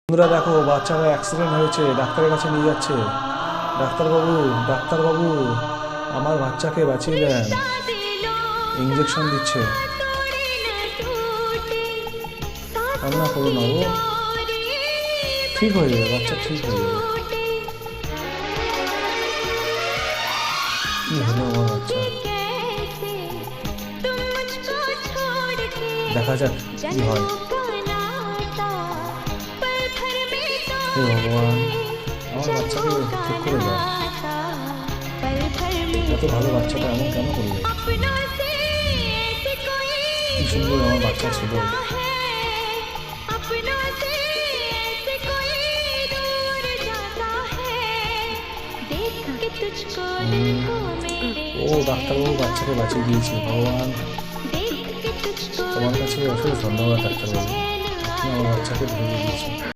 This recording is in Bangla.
বন্ধুরা দেখো, বাচ্চারা অ্যাক্সিডেন্ট হয়েছে, ডাক্তারের কাছে নিয়ে যাচ্ছে। ডাক্তারবাবু, আমার বাচ্চাকে বাঁচিয়ে দেন। ইঞ্জেকশন দিচ্ছে। কান্না করো না, ও ঠিক হয়ে যাবে, বাচ্চা ঠিক হয়ে যাবে। কি হলো আমার বাচ্চা? দেখা যাক কি হয়। হে ভগবান, আমার বাচ্চাকে ঠিক করে দাও। এত ভালো বাচ্চাটা এমন কেন করলে? কি সুন্দর আমার বাচ্চা ছিল। ও ডাক্তারবাবু বাচ্চাকে বাঁচিয়ে দিয়েছি। ভগবান, তোমার কাছে অশেষ ধন্যবাদ ডাক্তারবাবু, আপনি আমার বাচ্চাকে ধরিয়ে দিয়েছেন।